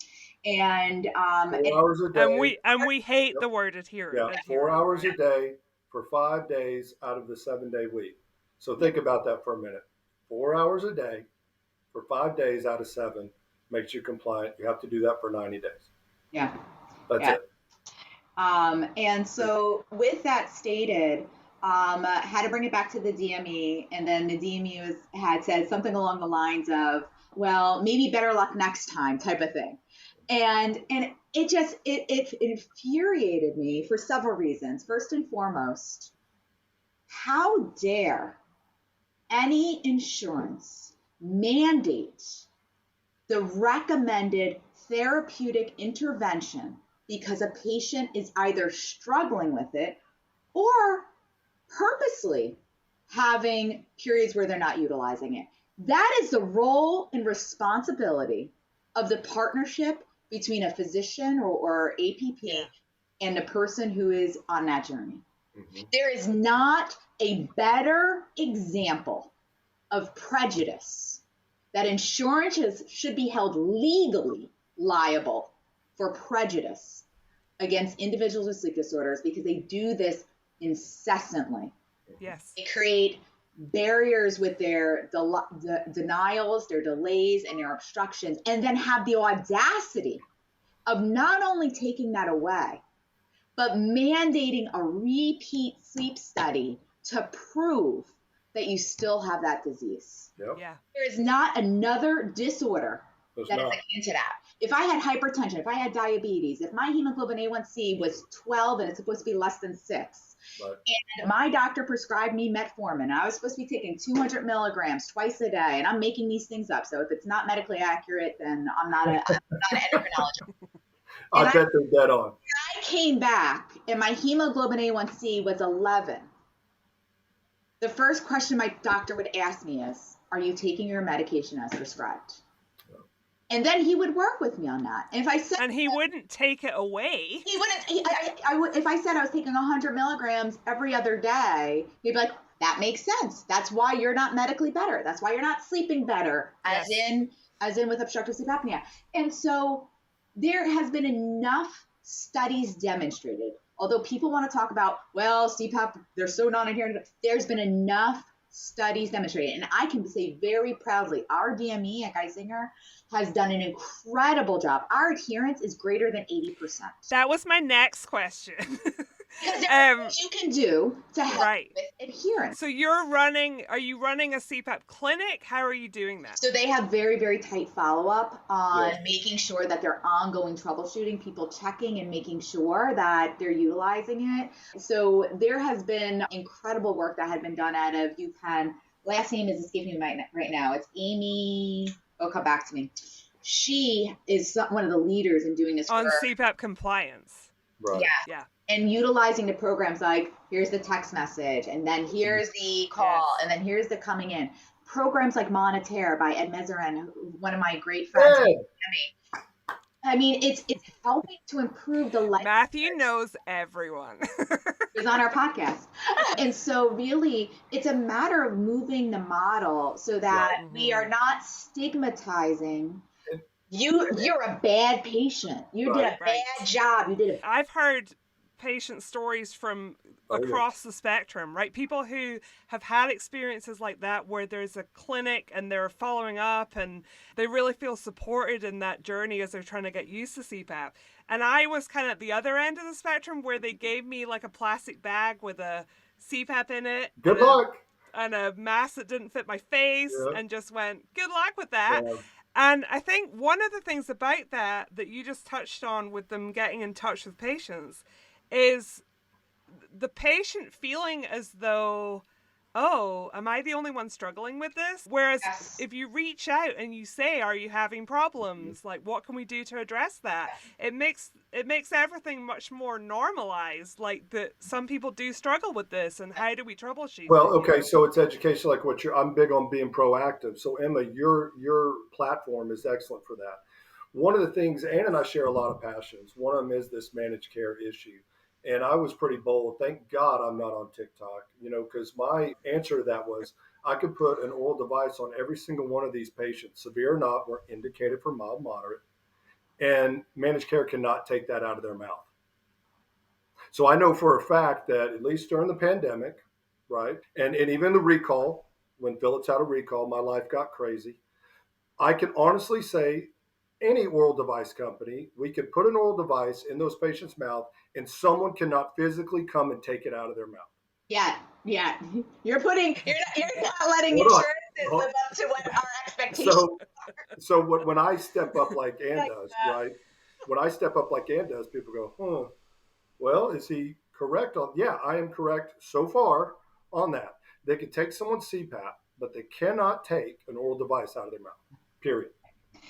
And 4 hours a day. And we hate the word adherent. Yeah, 4 hours a day for 5 days out of the 7-day week. So think about that for a minute. 4 hours a day for 5 days out of 7 makes you compliant. You have to do that for 90 days. Yeah. That's it. And so with that stated, had to bring it back to the DME, and then the DME had said something along the lines of, well, maybe better luck next time type of thing. And it infuriated me for several reasons. First and foremost, how dare any insurance mandate the recommended therapeutic intervention because a patient is either struggling with it or purposely having periods where they're not utilizing it. That is the role and responsibility of the partnership between a physician or APP and the person who is on that journey. Mm-hmm. There is not a better example of prejudice that insurances should be held legally liable for prejudice against individuals with sleep disorders because they do this incessantly. Yes. They create barriers with their denials, their delays, and their obstructions, and then have the audacity of not only taking that away, but mandating a repeat sleep study to prove that you still have that disease. Yep. Yeah. There is not another disorder that is akin to that. If I had hypertension, if I had diabetes, if my hemoglobin A1C was 12 and it's supposed to be less than 6, right, and my doctor prescribed me metformin, and I was supposed to be taking 200 milligrams twice a day, and I'm making these things up. So if it's not medically accurate, then I'm not an endocrinologist. I bet they're dead on. I came back and my hemoglobin A1C was 11. The first question my doctor would ask me is, are you taking your medication as prescribed? And then he would work with me on that. And if I said, and he wouldn't take it away. He wouldn't. I would. If I said I was taking 100 milligrams every other day, he'd be like, "That makes sense. That's why you're not medically better. That's why you're not sleeping better." Yes. As in with obstructive sleep apnea. And so there has been enough studies demonstrated. Although people want to talk about, well, CPAP, they're so non-adherent. There's been enough studies demonstrated. And I can say very proudly, our DME at Geisinger has done an incredible job. Our adherence is greater than 80%. That was my next question. Because there's things you can do to help with adherence. So are you running a CPAP clinic? How are you doing that? So they have very, very tight follow-up on making sure that they're ongoing troubleshooting, people checking and making sure that they're utilizing it. So there has been incredible work that had been done out of UPenn. Last name is escaping me right now. It's Amy. Oh, come back to me. She is one of the leaders in doing this on work. CPAP compliance. Right. Yeah. And utilizing the programs like, here's the text message, and then here's the call, and then here's the coming in. Programs like Monitere by Ed Mezeran, one of my great friends. I mean, it's helping to improve the life. Matthew knows everyone. He's on our podcast. And so really, it's a matter of moving the model so that we are not stigmatizing. You're a bad patient. You did a bad job. I've heard patient stories from across the spectrum, right? People who have had experiences like that where there's a clinic and they're following up and they really feel supported in that journey as they're trying to get used to CPAP. And I was kind of at the other end of the spectrum where they gave me like a plastic bag with a CPAP in it. Good luck. And a mask that didn't fit my face and just went, good luck with that. Yeah. And I think one of the things about that you just touched on with them getting in touch with patients is the patient feeling as though, oh, am I the only one struggling with this? Whereas if you reach out and you say, are you having problems? Like, what can we do to address that? It makes everything much more normalized. Like that some people do struggle with this, and how do we troubleshoot? Well, okay, so it's education like I'm big on being proactive. So Emma, your platform is excellent for that. One of the things, Ann and I share a lot of passions. One of them is this managed care issue. And I was pretty bold. Thank God I'm not on TikTok, because my answer to that was I could put an oral device on every single one of these patients, severe or not, were indicated for mild, moderate, and managed care cannot take that out of their mouth. So I know for a fact that at least during the pandemic, right, and even the recall, when Philips had a recall, my life got crazy. I can honestly say any oral device company, we could put an oral device in those patients' mouth and someone cannot physically come and take it out of their mouth. Yeah. You're not letting insurances live up to what our expectations are. So when I step up like Ann does, right, when I step up like Ann does, people go, huh, well, is he correct on? Yeah, I am correct so far on that. They can take someone's CPAP, but they cannot take an oral device out of their mouth, period.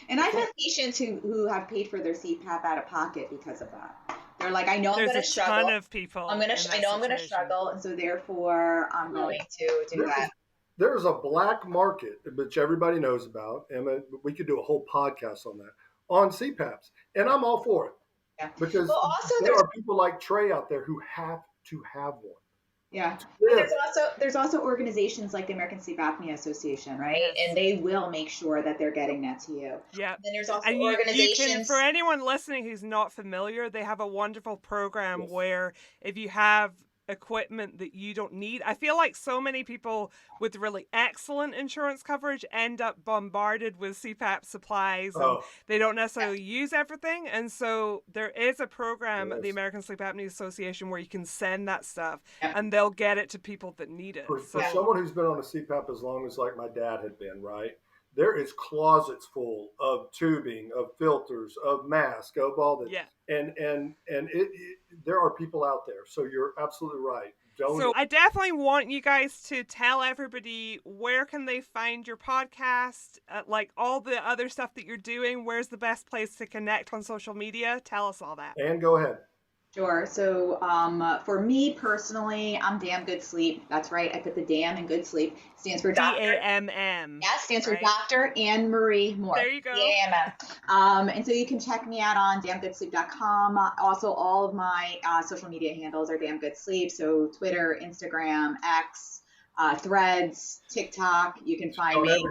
And I've had patients who have paid for their CPAP out of pocket because of that. They're like, I know I'm There's going a to struggle. ton of people. I know I'm going to struggle, and so therefore I'm going to do that. There's a black market, which everybody knows about. Emma, we could do a whole podcast on that, on CPAPs. And I'm all for it. Yeah. Because Well, also there are people like Trey out there who have to have one. Yeah. But there's also organizations like the American Sleep Apnea Association, right? Yes. And they will make sure that they're getting that to you. Yeah. Then there's also and organizations. You can, for anyone listening who's not familiar, they have a wonderful program where if you have equipment that you don't need, I feel like so many people with really excellent insurance coverage end up bombarded with CPAP supplies and they don't necessarily use everything. And so there is a program at the American Sleep Apnea Association where you can send that stuff and they'll get it to people that need it. For someone who's been on a CPAP as long as like my dad had been, right? There is closets full of tubing, of filters, of masks, of all that. Yeah. And there are people out there. So you're absolutely right. So I definitely want you guys to tell everybody where can they find your podcast, like all the other stuff that you're doing. Where's the best place to connect on social media? Tell us all that. And go ahead. Sure. So for me personally, I'm Damn Good Sleep. That's right. I put the damn in Good Sleep. Stands for Dr. DAMM. Yeah, stands for Dr. Anne Marie Morse. There you go. DAMM. And so you can check me out on damngoodsleep.com. Also, all of my social media handles are Damn Good Sleep. So Twitter, Instagram, X, Threads, TikTok, you can find me.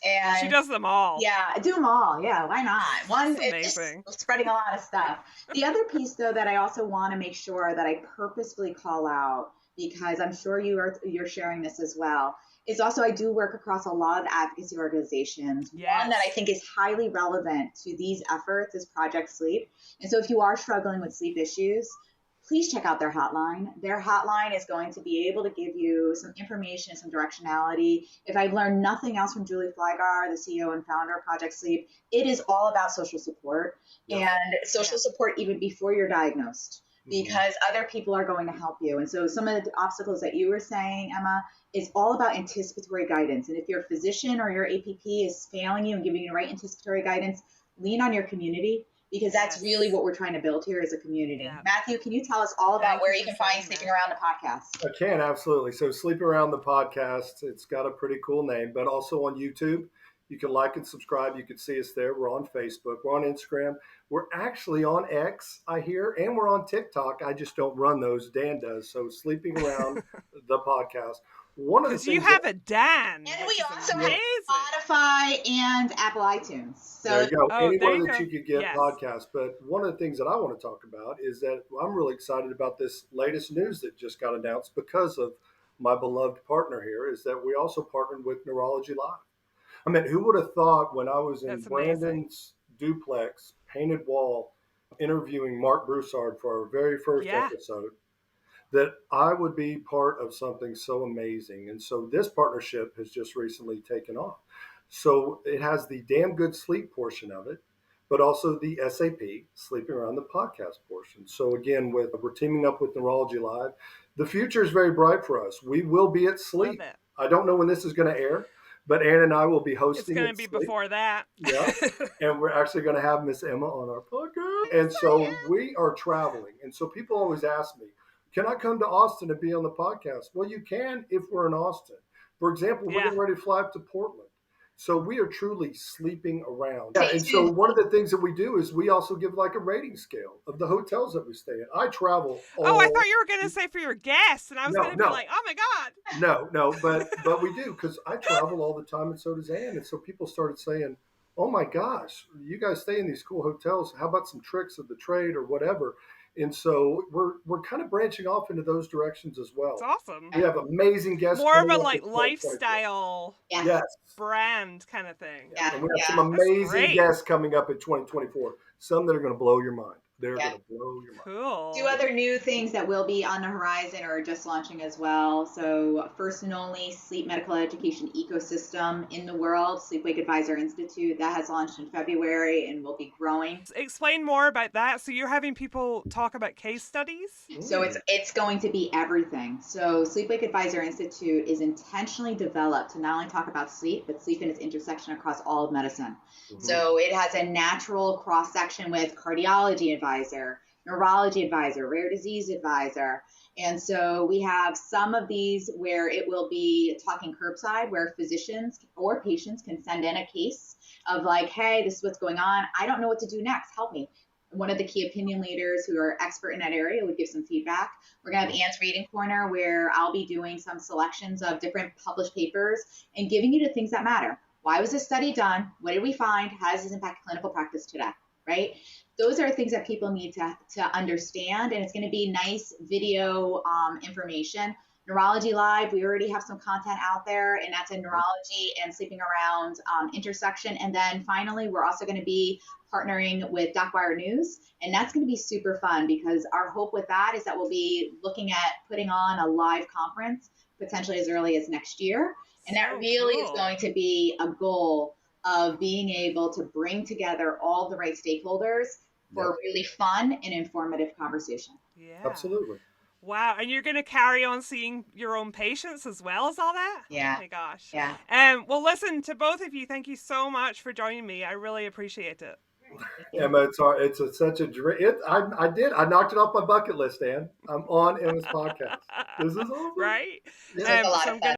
And she does them all. Yeah, I do them all. Yeah, why not? It's amazing. Just spreading a lot of stuff. The other piece, though, that I also want to make sure that I purposefully call out, because I'm sure you're sharing this as well, is also I do work across a lot of advocacy organizations. Yes. One that I think is highly relevant to these efforts is Project Sleep. And so if you are struggling with sleep issues, please check out their hotline. Their hotline is going to be able to give you some information, some directionality. If I've learned nothing else from Julie Flygar, the CEO and founder of Project Sleep, it is all about social support and social support even before you're diagnosed, because other people are going to help you. And so some of the obstacles that you were saying, Emma, is all about anticipatory guidance. And if your physician or your APP is failing you and giving you the right anticipatory guidance, lean on your community, because that's really what we're trying to build here as a community. Yeah. Matthew, can you tell us all about where you can find Sleeping Around the Podcast? I can, absolutely. So Sleeping Around the Podcast, it's got a pretty cool name, but also on YouTube. You can like and subscribe. You can see us there. We're on Facebook. We're on Instagram. We're actually on X, I hear, and we're on TikTok. I just don't run those. Dan does. So Sleeping Around the Podcast. One of the things you have a Dan. And we also have Spotify and Apple iTunes. So there you go. Anywhere that you could get podcasts. But one of the things that I want to talk about is that I'm really excited about this latest news that just got announced because of my beloved partner here, is that we also partnered with Neurology Live. I mean, who would have thought when I was in Brandon's duplex, painted wall, interviewing Mark Broussard for our very first episode, that I would be part of something so amazing. And so this partnership has just recently taken off. So it has the Damn Good Sleep portion of it, but also the SAP, Sleeping Around the Podcast portion. So again, we're teaming up with Neurology Live. The future is very bright for us. We will be at Sleep. I don't know when this is going to air, but Ann and I will be hosting. It's going to be before that. Yeah. And we're actually going to have Miss Emma on our podcast. And so we are traveling. And so people always ask me, can I come to Austin and be on the podcast? Well, you can if we're in Austin. For example, we're getting ready to fly up to Portland. So we are truly sleeping around. Yeah, and so one of the things that we do is we also give like a rating scale of the hotels that we stay in. I travel. I thought you were going to say for your guests. And I was going to be like, oh my God. No, but we do, because I travel all the time and so does Ann. And so people started saying, oh my gosh, you guys stay in these cool hotels. How about some tricks of the trade or whatever? And so we're kind of branching off into those directions as well. It's awesome. We have amazing guests. More of a like lifestyle brand kind of thing. Yeah. And we have some amazing guests coming up in 2024. Some that are going to blow your mind. They're Yeah. going to blow your mind. Cool. 2 other new things that will be on the horizon or just launching as well. So, first and only sleep medical education ecosystem in the world, Sleep Wake Advisor Institute, that has launched in February and will be growing. Explain more about that. So you're having people talk about case studies? So it's going to be everything. So Sleep Wake Advisor Institute is intentionally developed to not only talk about sleep, but sleep and its intersection across all of medicine. So it has a natural cross section with cardiology advisor, neurology advisor, rare disease advisor. And so we have some of these where it will be talking curbside, where physicians or patients can send in a case of like, hey, this is what's going on. I don't know what to do next. Help me. One of the key opinion leaders who are expert in that area would give some feedback. We're going to have Anne's Reading Corner, where I'll be doing some selections of different published papers and giving you the things that matter. Why was this study done? What did we find? How does this impact clinical practice today? Right? Those are things that people need to understand, and it's going to be nice video information. Neurology Live, we already have some content out there, and that's in neurology and sleeping around intersection. And then finally, we're also going to be partnering with DocWire News, and that's going to be super fun because our hope with that is that we'll be looking at putting on a live conference potentially as early as next year. And that really is going to be a goal of being able to bring together all the right stakeholders for a really fun and informative conversation. Yeah. Absolutely. Wow. And you're going to carry on seeing your own patients as well as all that? Yeah. Oh my gosh. Yeah. Well, listen, to both of you, thank you so much for joining me. I really appreciate it. Emma, it's such a dream. I knocked it off my bucket list, Ann. I'm on Emma's podcast. This is awesome. Right? This is a lot of fun.